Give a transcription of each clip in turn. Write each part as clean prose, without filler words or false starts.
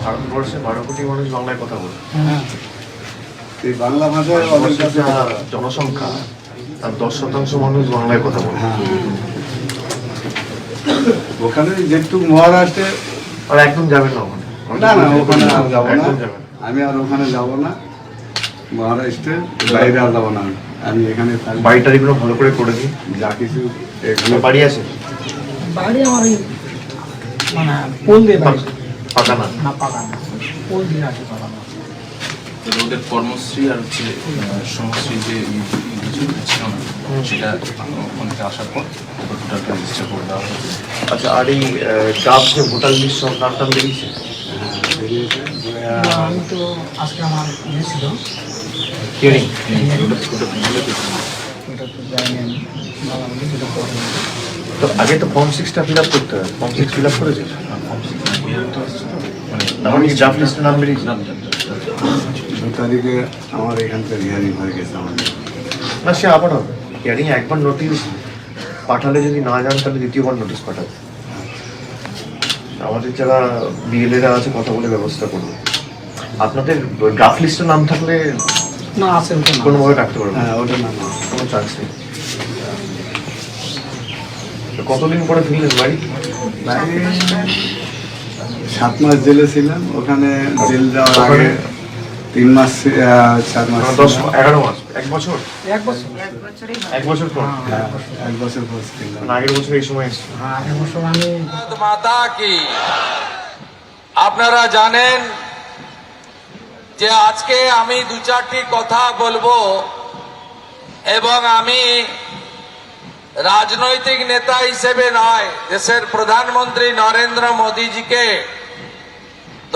ভারতবর্ষে 12 কোটি মানুষ বাংলায় কথা বলে। এই বাংলা ভাষায় জনসংখ্যা তার 10% মানুষ বাংলায় কথা বলে। ওখানে যেটুকু মহারাষ্ট্রে আর একদম যাবেন না ওখানে। না না, ওখানে আর যাবো না, আমি আর ওখানে যাবো না। মহারাষ্ট্রের বাইরে আর যাবো না, আমি এখানে বাড়িটারিগুলো ভালো করে করে দিই। যা কিছু এখানে বাড়ি আছে, বাড়ি আমার এই মানে পোল দিয়ে বাড়ি, পাকা না? না পাকা না, পোল দিয়ে আছে পাকানো। ওদের কর্মশ্রী আর হচ্ছে সমশ্রী যে কিছু ছিল না, সেটা ওখান থেকে আসার পর টোটালটা রেজিস্টার করে দেওয়া হয়েছে। আচ্ছা, আর এই ডাব যে ভোটার লিস্ট সব নাম টাম বেরিয়েছে? আমি তো আজকে আমার ইয়ে ছিল, হিয়ারিং, ওটা তো যাইনি আমি, বাবা বলে যেটা করে তো আগে তো ফর্ম 6টা ফিল আপ করতে হয়। ফর্ম 6 ফিল আপ করেছে? আমার কি ড্রাফট লিস্টের নাম বেরিয়েছে? 2 তারিখে আমার এখান থেকে হিয়ারিং হয়ে গেছে আমাদের। না, সে আবার হবে। হিয়ারিং একবার নোটিশ পাঠালে যদি না যান তাহলে দ্বিতীয়বার নোটিশ পাঠাবে। আমাদের যারা বিএলএরা আছে কথা বলে ব্যবস্থা করবে। আপনাদের ড্রাফট লিস্টের নাম থাকলে না আছে, ওটা না কোনোভাবে রাখতে পারবে? হ্যাঁ, ওটা না, কোনো চান্স নেই। কতদিন পরে ফিরলেন বাড়ি? 7 মাস জেলে ছিলাম। ওখানে জেল যাওয়ার আগে 3 মাস 4 মাস 11 মাস, 1 বছর? এক বছর, 1 বছর পর? হ্যাঁ, 1 বছর পর ছিলাম। আগের বছর এই সময় এসেছি। হ্যাঁ আগের বছর আমি মাতা কি আপনারা জানেন যে আজকে আমি 2-4টি কথা বলবো এবং আমি রাজনৈতিক নেতা হিসেবে নয়, দেশের প্রধানমন্ত্রী নরেন্দ্র মোদীজিকে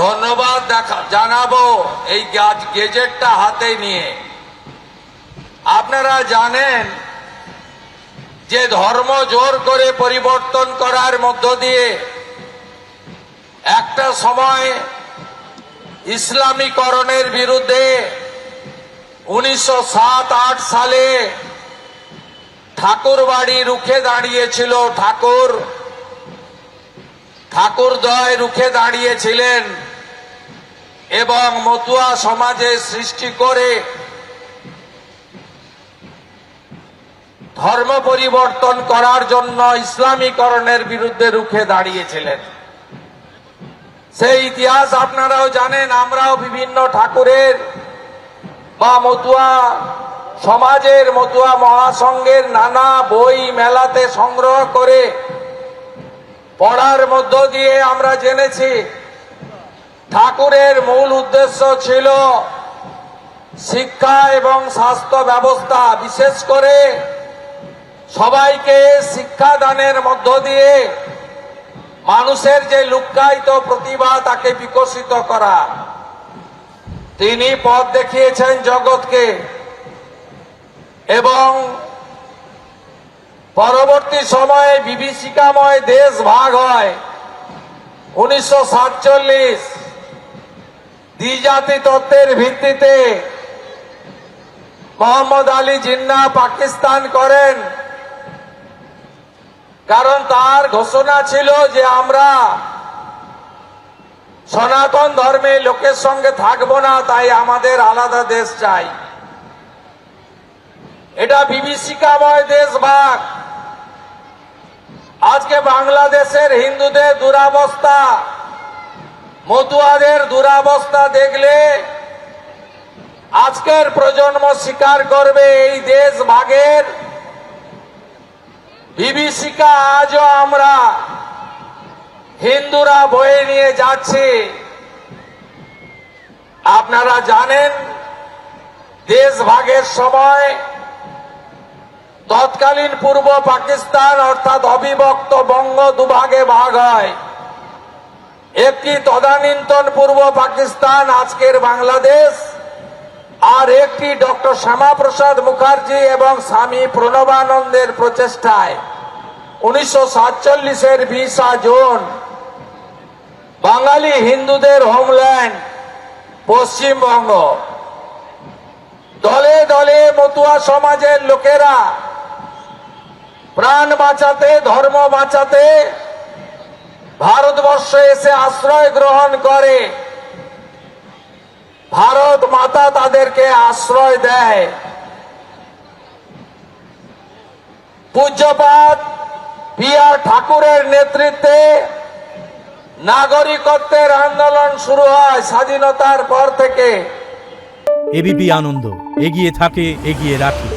ধন্যবাদ জানাবো এই গেজেটটা হাতে নিয়ে। আপনারা জানেন যে ধর্ম জোর করে পরিবর্তন করার মধ্য দিয়ে একটা সময় ইসলামীকরণের বিরুদ্ধে 1907-8 সালে ঠাকুর বাড়ি রুখে দাঁড়িয়েছিল, ঠাকুরদ্বয় রুখে দাঁড়িয়েছিলেন এবং মতুয়া সমাজের সৃষ্টি করে ধর্ম পরিবর্তন করার জন্য ইসলামীকরণের বিরুদ্ধে রুখে দাঁড়িয়েছিলেন। সেই ইতিহাস আপনারাও জানেন। আমরাও বিভিন্ন ঠাকুরের বা মতুয়া সমাজের, মতুয়া মহাসংঘের নানা বই মেলাতে সংগ্রহ করে পড়ার মধ্য দিয়ে আমরা জেনেছি ঠাকুরের মূল উদ্দেশ্য ছিল শিক্ষা এবং স্বাস্থ্য ব্যবস্থা, বিশেষ করে সবাইকে শিক্ষাদানের মধ্য দিয়ে মানুষের যে লুক্কায়িত প্রতিভা তাকে বিকশিত করা। তিনি পথ দেখিয়েছেন জগৎকে এবং পরবর্তী সময়ে বিভীষিকাময় দেশ ভাগ হয়। 1947 দ্বিজাতি তত্ত্বের ভিত্তিতে মোহাম্মদ আলী জিন্নাহ পাকিস্তান করেন, কারণ তার ঘোষণা ছিল যে আমরা সনাতন ধর্মের লোকের সঙ্গে থাকবো না, তাই আমাদের আলাদা দেশ চাই। এটা বিভীষিকাময় দেশ ভাগ। আজকে বাংলাদেশের হিন্দুদের দুরাবস্থা, মতুয়াদের দুরাবস্থা দেখলে আজকের প্রজন্ম স্বীকার করবে এই দেশ ভাগের বিভীষিকা আজও আমরা হিন্দুরা বয়ে নিয়ে যাচ্ছি। আপনারা জানেন দেশ ভাগের সময় তৎকালীন পূর্ব পাকিস্তান অর্থাৎ অবিভক্ত বঙ্গ দুভাগে ভাগ হয়। একটি তদানীন্তন পূর্ব পাকিস্তান, আজকের বাংলাদেশ, আর একটি ডক্টর শ্যামাপ্রসাদ মুখার্জি এবং স্বামী প্রণবানন্দের প্রচেষ্টায় 1947-এর 20 জুন বাঙালি হিন্দুদের হোমল্যান্ড পশ্চিমবঙ্গ, দলে দলে মতুয়া সমাজের লোকেরা প্রাণ বাঁচাতে, ধর্ম বাঁচাতে ভারতবর্ষে এসে আশ্রয় গ্রহণ করে ভারত মাতা তাদেরকে আশ্রয় দেয়। পূজ্যপাত বি.আর. ঠাকুরের নেতৃত্বে নাগরিকত্বের আন্দোলন শুরু হয় স্বাধীনতার পর থেকে। এবিপি আনন্দ, এগিয়ে থাকে, এগিয়ে রাখে।